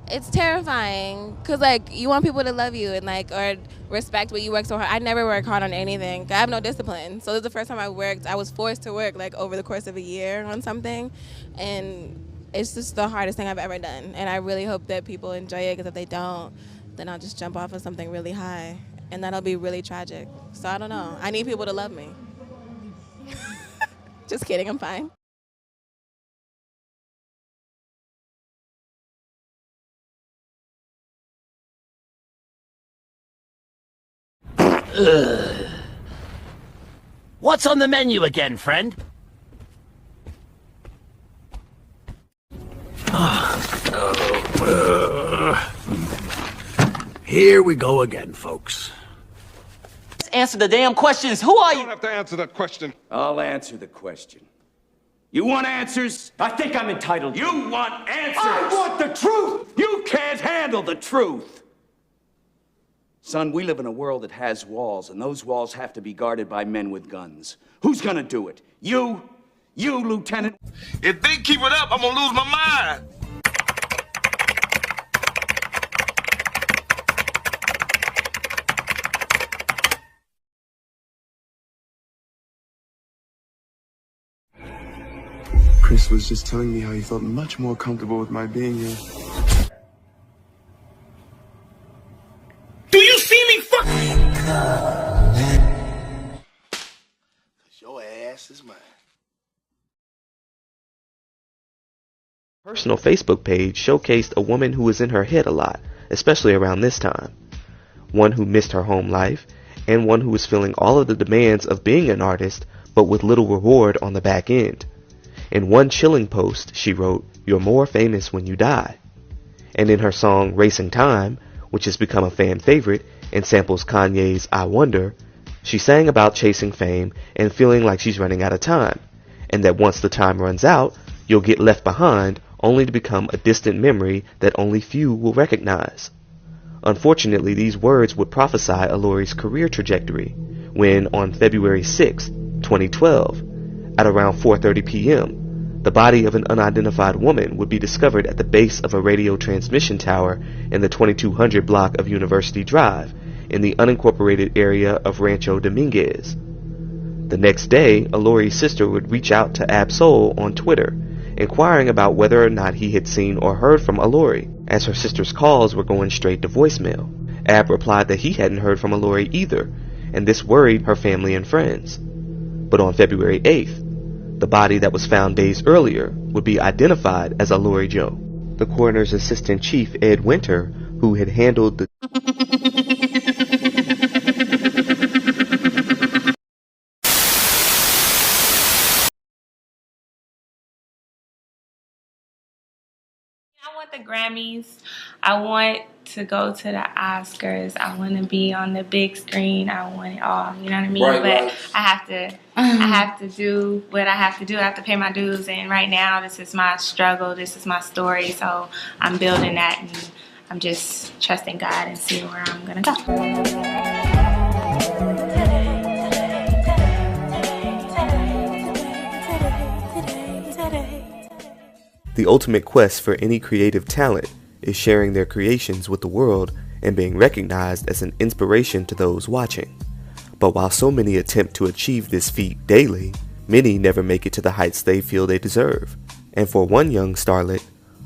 It's terrifying because like you want people to love you and like or respect what you work so hard. I never work hard on anything. I have no discipline. So this is the first time I worked. I was forced to work like over the course of a year on something, and it's just the hardest thing I've ever done. And I really hope that people enjoy it because if they don't, then I'll just jump off of something really high, and that'll be really tragic. So I don't know. I need people to love me. Just kidding. I'm fine. What's on the menu again, friend? Here we go again, folks. Let's answer the damn questions. Who are you? You don't have to answer that question. I'll answer the question. You want answers? I think I'm entitled. You want answers? I want the truth! You can't handle the truth! Son, we live in a world that has walls, and those walls have to be guarded by men with guns. Who's gonna do it? You? You, Lieutenant? If they keep it up, I'm gonna lose my mind. Chris was just telling me how he felt much more comfortable with my being here. Do you see me fuck? Your ass is mine. Personal Facebook page showcased a woman who was in her head a lot, especially around this time. One who missed her home life, and one who was feeling all of the demands of being an artist, but with little reward on the back end. In one chilling post, she wrote, "You're more famous when you die." And in her song Racing Time, which has become a fan favorite and samples Kanye's I Wonder, she sang about chasing fame and feeling like she's running out of time, and that once the time runs out, you'll get left behind only to become a distant memory that only few will recognize. Unfortunately, these words would prophesy Alori's career trajectory when, on February 6, 2012, at around 4:30 p.m., the body of an unidentified woman would be discovered at the base of a radio transmission tower in the 2200 block of University Drive in the unincorporated area of Rancho Dominguez. The next day, Alori's sister would reach out to Ab-Soul on Twitter, inquiring about whether or not he had seen or heard from Alori, as her sister's calls were going straight to voicemail. Ab replied that he hadn't heard from Alori either, and this worried her family and friends. But on February 8th, the body that was found days earlier would be identified as Alori Joh. The coroner's assistant chief, Ed Winter, who had handled the I want the Grammys. I want to go to the Oscars. I want to be on the big screen. I want it all. You know what I mean? Right, but right. I have to do what I have to do. I have to pay my dues. And right now, this is my struggle. This is my story. So I'm building that, and I'm just trusting God and seeing where I'm gonna go. The ultimate quest for any creative talent is sharing their creations with the world and being recognized as an inspiration to those watching. But while so many attempt to achieve this feat daily, many never make it to the heights they feel they deserve. And for one young starlet,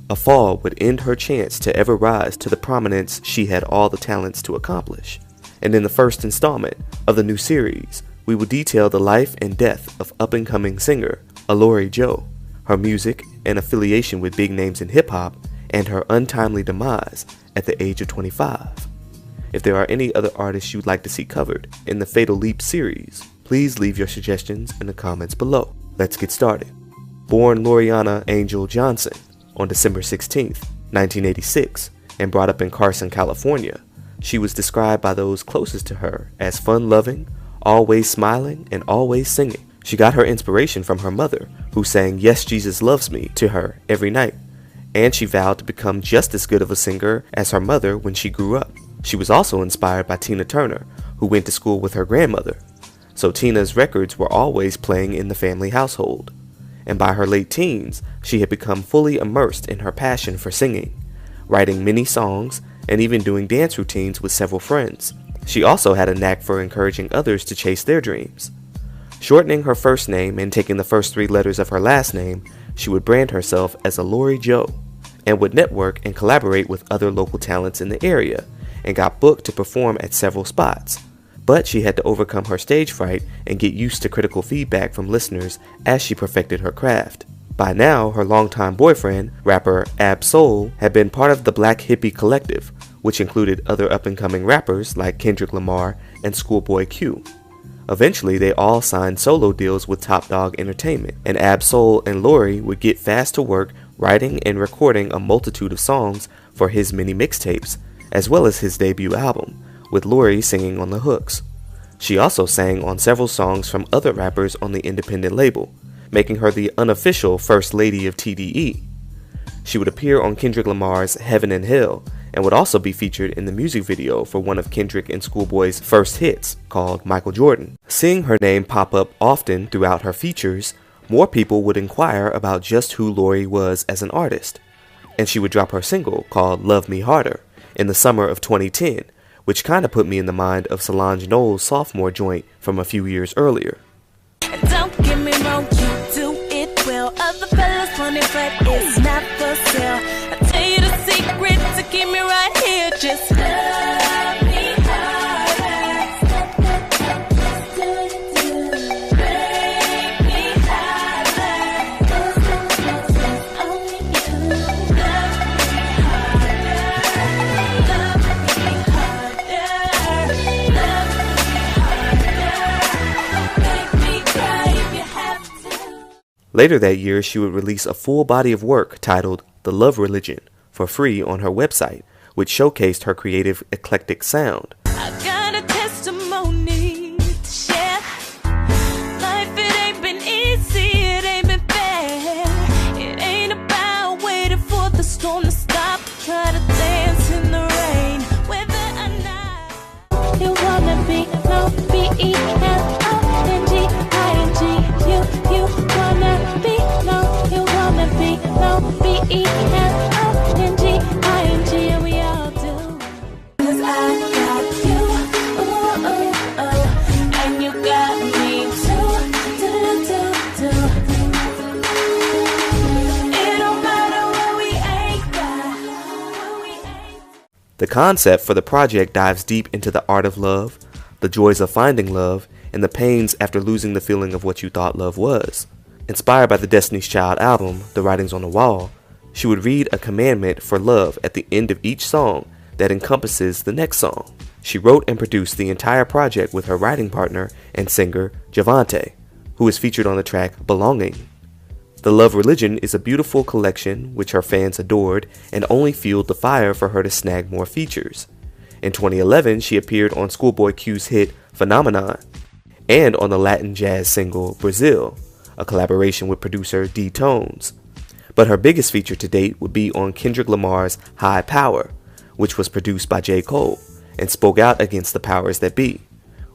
a fall would end her chance to ever rise to the prominence she had all the talents to accomplish. And in the first installment of the new series, we will detail the life and death of up-and-coming singer Alori Joh, her music and affiliation with big names in hip-hop, and her untimely demise at the age of 25. If there are any other artists you'd like to see covered in the Fatal Leap series, please leave your suggestions in the comments below. Let's get started. Born Loriana Angel Johnson on December 16th, 1986, and brought up in Carson, California, she was described by those closest to her as fun-loving, always smiling, and always singing. She got her inspiration from her mother, who sang "Yes, Jesus Loves Me" to her every night, and she vowed to become just as good of a singer as her mother when she grew up. She was also inspired by Tina Turner, who went to school with her grandmother, so Tina's records were always playing in the family household. And by her late teens, she had become fully immersed in her passion for singing, writing many songs, and even doing dance routines with several friends. She also had a knack for encouraging others to chase their dreams. Shortening her first name and taking the first 3 letters of her last name, she would brand herself as Alori Joh, and would network and collaborate with other local talents in the area, and got booked to perform at several spots. But she had to overcome her stage fright and get used to critical feedback from listeners as she perfected her craft. By now, her longtime boyfriend, rapper Ab-Soul, had been part of the Black Hippie Collective, which included other up-and-coming rappers like Kendrick Lamar and Schoolboy Q. Eventually, they all signed solo deals with Dawg Entertainment, and Ab-Soul and Lori would get fast to work writing and recording a multitude of songs for his mini mixtapes, as well as his debut album, with Lori singing on the hooks. She also sang on several songs from other rappers on the independent label, making her the unofficial First Lady of TDE. She would appear on Kendrick Lamar's Heaven and Hell, and would also be featured in the music video for one of Kendrick and Schoolboy's first hits, called Michael Jordan. Seeing her name pop up often throughout her features, more people would inquire about just who Lori was as an artist, and she would drop her single called Love Me Harder in the summer of 2010, which kinda put me in the mind of Solange Knowles' sophomore joint from a few years earlier. Don't get me wrong, you do it well. Other fellas want it, but it's not for sale. I tell you the secret to keep me right here. Just love me harder. Break me harder. Only you. Love me harder. Love me harder. Make me cry if you have to. Later that year, she would release a full body of work titled The Love Religion for free on her website, which showcased her creative, eclectic sound. I got a testimony to share. Life, it ain't been easy, it ain't been fair. It ain't about waiting for the storm to stop. Try to dance in the rain, whether or not you wanna be no B-E-L-O-N-G-I-N-G. You wanna be no, you wanna be no B-E-L-O-N-G-I-N-G. And we all do. 'Cause I got you, ooh, ooh, ooh, and you got me too, do. It don't matter where we ain't got. The concept for the project dives deep into the art of love, the joys of finding love, and the pains after losing the feeling of what you thought love was. Inspired by the Destiny's Child album, The Writings on the Wall, she would read a commandment for love at the end of each song that encompasses the next song. She wrote and produced the entire project with her writing partner and singer Javante, who is featured on the track Belonging. The Love Religion is a beautiful collection which her fans adored and only fueled the fire for her to snag more features. In 2011, she appeared on Schoolboy Q's hit Phenomenon and on the Latin jazz single Brazil, a collaboration with producer D-Tones. But her biggest feature to date would be on Kendrick Lamar's HiiPower, which was produced by J. Cole and spoke out against the powers that be,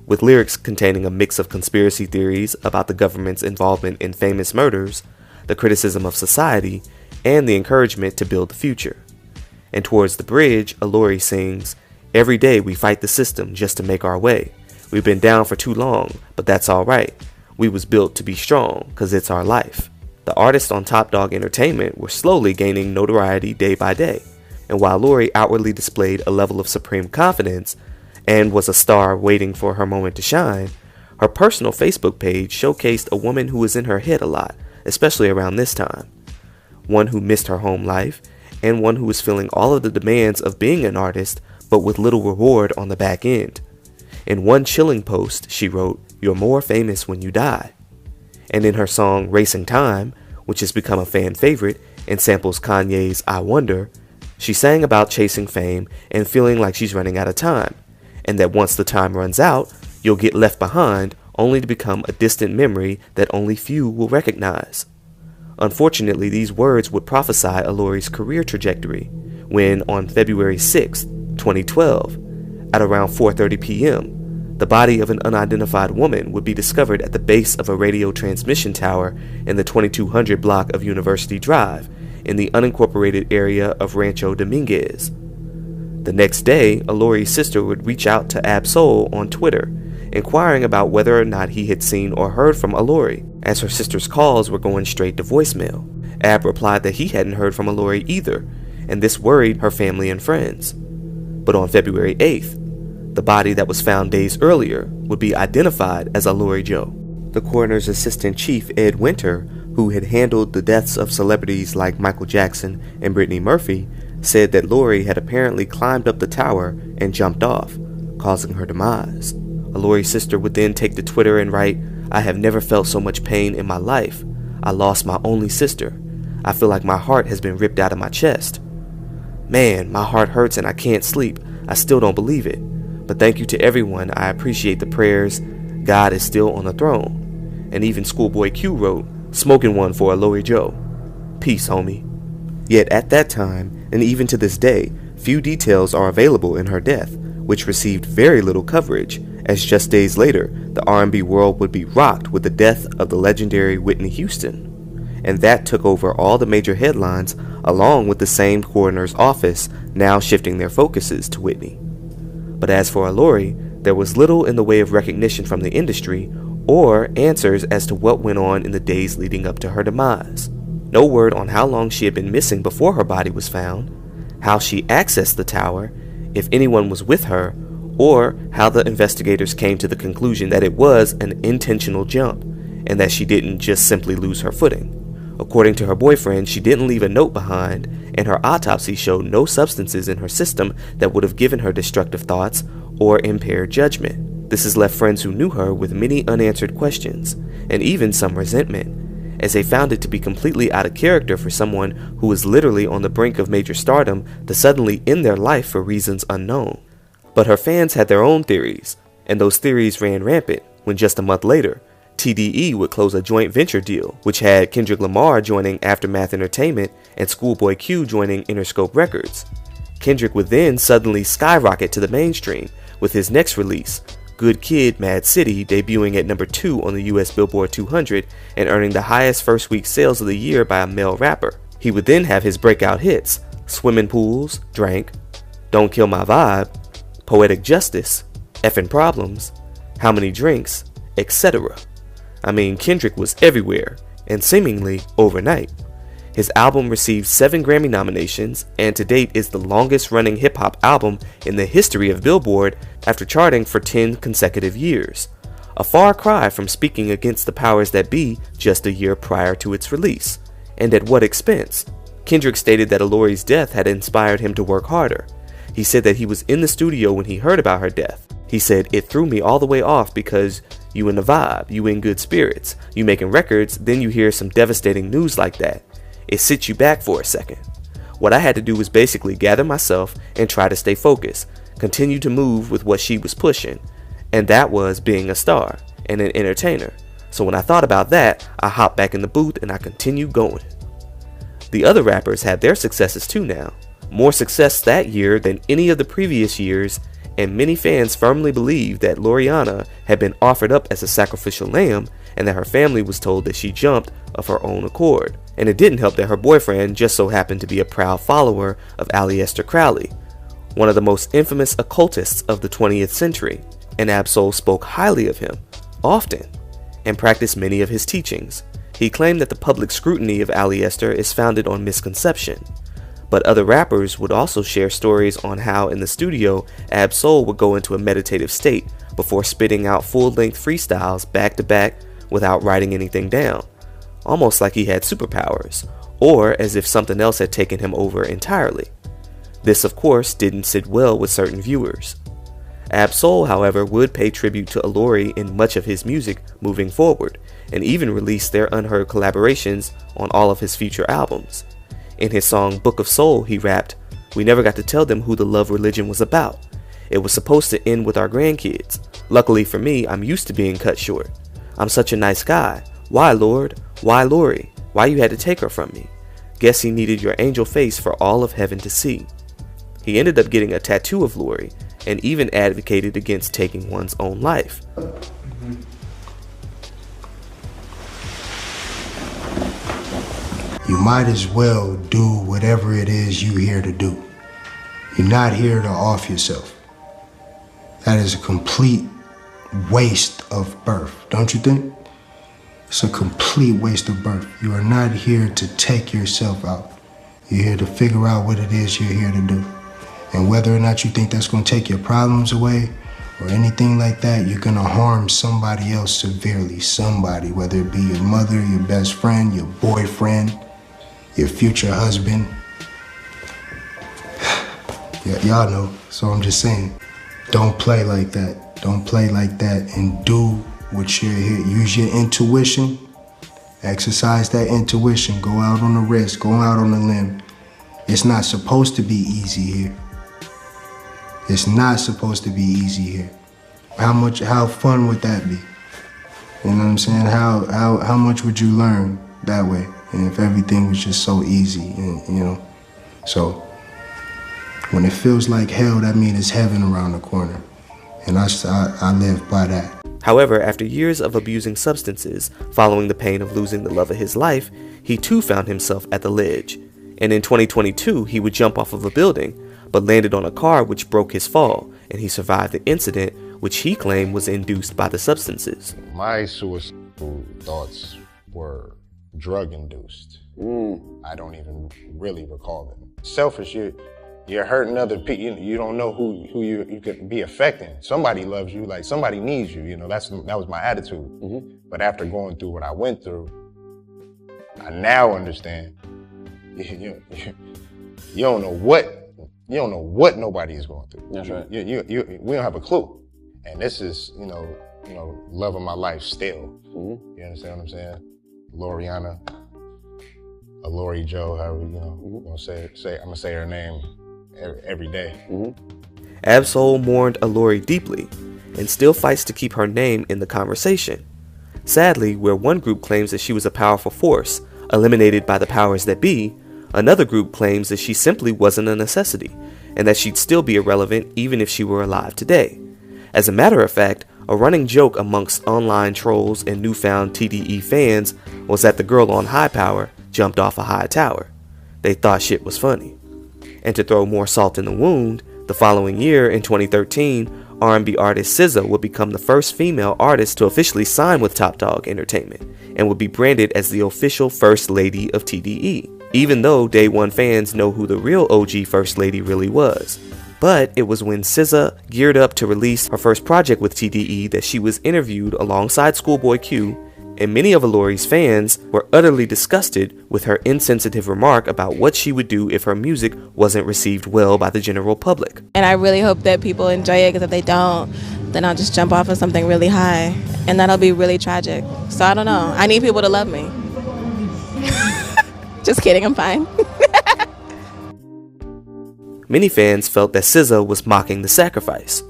with lyrics containing a mix of conspiracy theories about the government's involvement in famous murders, the criticism of society, and the encouragement to build the future. And towards the bridge, Alori sings, "Every day we fight the system just to make our way. We've been down for too long, but that's alright. We was built to be strong, cause it's our life." The artists on Dawg Entertainment were slowly gaining notoriety day by day, and while Lori outwardly displayed a level of supreme confidence and was a star waiting for her moment to shine, her personal Facebook page showcased a woman who was in her head a lot, especially around this time. One who missed her home life, and one who was feeling all of the demands of being an artist, but with little reward on the back end. In one chilling post, she wrote, "You're more famous when you die." And in her song Racing Time, which has become a fan favorite and samples Kanye's I Wonder, she sang about chasing fame and feeling like she's running out of time, and that once the time runs out, you'll get left behind only to become a distant memory that only few will recognize. Unfortunately, these words would prophesy Alori's career trajectory when, on February 6, 2012, at around 4:30 p.m., the body of an unidentified woman would be discovered at the base of a radio transmission tower in the 2200 block of University Drive in the unincorporated area of Rancho Dominguez. The next day, Alori's sister would reach out to Ab-Soul on Twitter, inquiring about whether or not he had seen or heard from Alori, as her sister's calls were going straight to voicemail. Ab replied that he hadn't heard from Alori either, and this worried her family and friends. But on February 8th, the body that was found days earlier would be identified as Alori Joh. The coroner's assistant chief, Ed Winter, who had handled the deaths of celebrities like Michael Jackson and Brittany Murphy, said that Lori had apparently climbed up the tower and jumped off, causing her demise. Alori's sister would then take to Twitter and write, "I have never felt so much pain in my life. I lost my only sister. I feel like my heart has been ripped out of my chest. Man, my heart hurts and I can't sleep. I still don't believe it. But thank you to everyone. I appreciate the prayers. God is still on the throne." And even Schoolboy Q wrote, "Smoking one for Alori Joh. Peace, homie." Yet at that time, and even to this day, few details are available in her death, which received very little coverage, as just days later, the R&B world would be rocked with the death of the legendary Whitney Houston. And that took over all the major headlines, along with the same coroner's office now shifting their focuses to Whitney. But as for Alori, there was little in the way of recognition from the industry or answers as to what went on in the days leading up to her demise. No word on how long she had been missing before her body was found, how she accessed the tower, if anyone was with her, or how the investigators came to the conclusion that it was an intentional jump and that she didn't just simply lose her footing. According to her boyfriend, she didn't leave a note behind, and her autopsy showed no substances in her system that would have given her destructive thoughts or impaired judgment. This has left friends who knew her with many unanswered questions, and even some resentment, as they found it to be completely out of character for someone who was literally on the brink of major stardom to suddenly end their life for reasons unknown. But her fans had their own theories, and those theories ran rampant when just a month later, TDE would close a joint venture deal, which had Kendrick Lamar joining Aftermath Entertainment and Schoolboy Q joining Interscope Records. Kendrick would then suddenly skyrocket to the mainstream with his next release, Good Kid, Mad City, debuting at number 2 on the US Billboard 200 and earning the highest first week sales of the year by a male rapper. He would then have his breakout hits, Swimming Pools, Drank, Don't Kill My Vibe, Poetic Justice, Effin' Problems, How Many Drinks, etc. I mean, Kendrick was everywhere, and seemingly overnight. His album received 7 Grammy nominations, and to date is the longest running hip-hop album in the history of Billboard after charting for 10 consecutive years. A far cry from speaking against the powers that be just a year prior to its release. And at what expense? Kendrick stated that Alori's death had inspired him to work harder. He said that he was in the studio when he heard about her death. He said, "It threw me all the way off because you in the vibe, you in good spirits, you making records, then you hear some devastating news like that. It sits you back for a second. What I had to do was basically gather myself and try to stay focused, continue to move with what she was pushing, and that was being a star and an entertainer. So when I thought about that, I hopped back in the booth and I continued going." The other rappers had their successes too now, more success that year than any of the previous years, and many fans firmly believed that Loriana had been offered up as a sacrificial lamb and that her family was told that she jumped of her own accord. And it didn't help that her boyfriend just so happened to be a proud follower of Aleister Crowley, one of the most infamous occultists of the 20th century, and Ab-Soul spoke highly of him, often, and practiced many of his teachings. He claimed that the public scrutiny of Aleister is founded on misconception. But other rappers would also share stories on how in the studio, Ab-Soul would go into a meditative state before spitting out full-length freestyles back to back without writing anything down, almost like he had superpowers, or as if something else had taken him over entirely. This, of course, didn't sit well with certain viewers. Ab-Soul, however, would pay tribute to Alori in much of his music moving forward, and even released their unheard collaborations on all of his future albums. In his song Book of Soul, he rapped, "We never got to tell them who the love religion was about. It was supposed to end with our grandkids. Luckily for me, I'm used to being cut short. I'm such a nice guy. Why, Lord? Why, Lori? Why you had to take her from me? Guess he needed your angel face for all of heaven to see." He ended up getting a tattoo of Lori and even advocated against taking one's own life. you might as well do whatever it is you're here to do. You're not here to off yourself. That is a complete waste of birth, don't you think? It's a complete waste of birth. You are not here to take yourself out. You're here to figure out what it is you're here to do. And whether or not you think that's going to take your problems away or anything like that, you're going to harm somebody else severely. Somebody, whether it be your mother, your best friend, your boyfriend, your future husband. Y'all know, so I'm just saying, don't play like that. Don't play like that and do what you're here. Use your intuition. Exercise that intuition. Go out on the risk. Go out on the limb. It's not supposed to be easy here. It's not supposed to be easy here. How fun would that be? You know what I'm saying? How much would you learn that way? And if everything was just so easy, and, you know? So, when it feels like hell, that means it's heaven around the corner. And I live by that. However, after years of abusing substances, following the pain of losing the love of his life, he too found himself at the ledge. And in 2022, he would jump off of a building, but landed on a car which broke his fall, and he survived the incident, which he claimed was induced by the substances. My suicidal thoughts were drug-induced. I don't even really recall them. Selfish, you're hurting other people. You don't know who you could be affecting. Somebody loves you, like somebody needs you. You know, that was my attitude. But after going through what I went through, I now understand. You don't know what nobody is going through. That's right. We don't have a clue. And this is, you know, love of my life still. You understand what I'm saying? Loriana, Alori Joh, however I'm gonna say her name every day. Ab-Soul mourned Alori deeply and still fights to keep her name in the conversation. Sadly, where one group claims that she was a powerful force, eliminated by the powers that be, another group claims that she simply wasn't a necessity, and that she'd still be irrelevant even if she were alive today. As a matter of fact, a running joke amongst online trolls and newfound TDE fans was that the girl on HiiPower jumped off a high tower. They thought shit was funny. And to throw more salt in the wound, the following year, in 2013, R&B artist SZA would become the first female artist to officially sign with Dawg Entertainment, and would be branded as the official First Lady of TDE, even though Day One fans know who the real OG First Lady really was. But it was when SZA geared up to release her first project with TDE that she was interviewed alongside Schoolboy Q, and many of Alori's fans were utterly disgusted with her insensitive remark about what she would do if her music wasn't received well by the general public. And I really hope that people enjoy it, because if they don't, then I'll just jump off of something really high, and that'll be really tragic. So I don't know. I need people to love me. Just kidding, I'm fine. Many fans felt that SZA was mocking the sacrifice,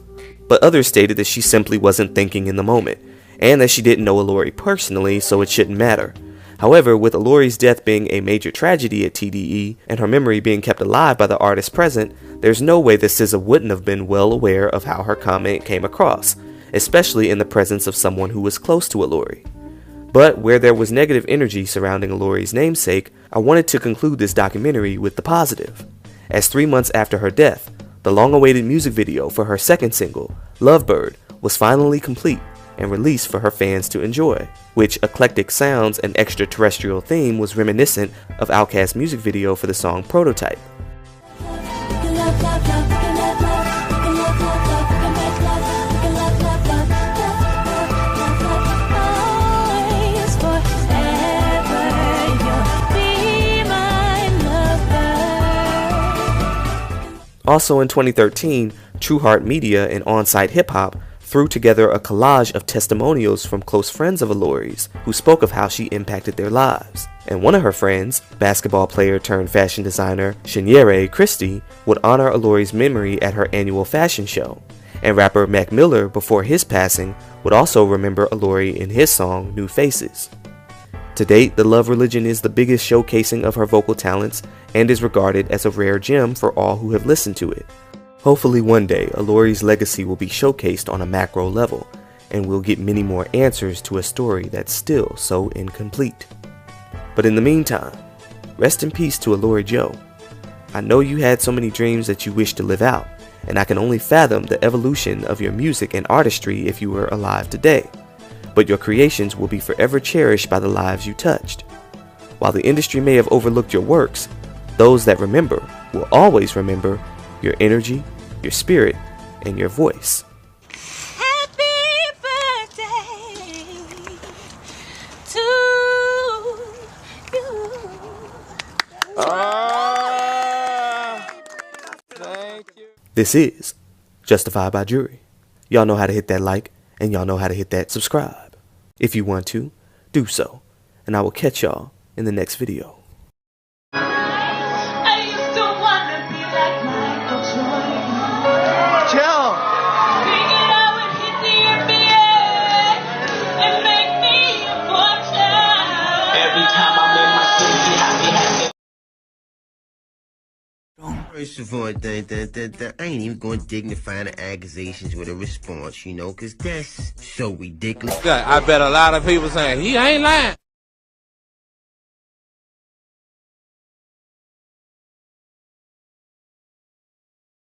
but others stated that she simply wasn't thinking in the moment, and that she didn't know Alori personally, so it shouldn't matter. However, with Alori's death being a major tragedy at TDE, and her memory being kept alive by the artists present, there's no way that SZA wouldn't have been well aware of how her comment came across, especially in the presence of someone who was close to Alori. But where there was negative energy surrounding Alori's namesake, I wanted to conclude this documentary with the positive. As 3 months after her death, the long-awaited music video for her second single, Lovebird, was finally complete and released for her fans to enjoy, which eclectic sounds and extraterrestrial theme was reminiscent of Outkast's music video for the song Prototype. Also in 2013, True Heart Media and On-Site Hip Hop threw together a collage of testimonials from close friends of Alori's who spoke of how she impacted their lives. And one of her friends, basketball player turned fashion designer Shinyere Christie, would honor Alori's memory at her annual fashion show. And rapper Mac Miller, before his passing, would also remember Alori in his song New Faces. To date, The Love Religion is the biggest showcasing of her vocal talents and is regarded as a rare gem for all who have listened to it. Hopefully one day, Alori's legacy will be showcased on a macro level, and we'll get many more answers to a story that's still so incomplete. But in the meantime, Rest in peace to Alori Joh. I know you had so many dreams that you wish to live out, and I can only fathom the evolution of your music and artistry if you were alive today. But your creations will be forever cherished by the lives you touched. While the industry may have overlooked your works, those that remember will always remember your energy, your spirit, and your voice. This is Justified by Jury. Y'all know how to hit that like, and y'all know how to hit that subscribe. If you want to, do so, and I will catch y'all in the next video. I used to wanna be like Michael Jordan. Chill. Figured I would hit the NBA and make me a fortune. Every time I'm in my city, I be happy. First of all, I ain't even going to dignify the accusations with a response, you know, because that's so ridiculous. I bet a lot of people saying, he ain't lying.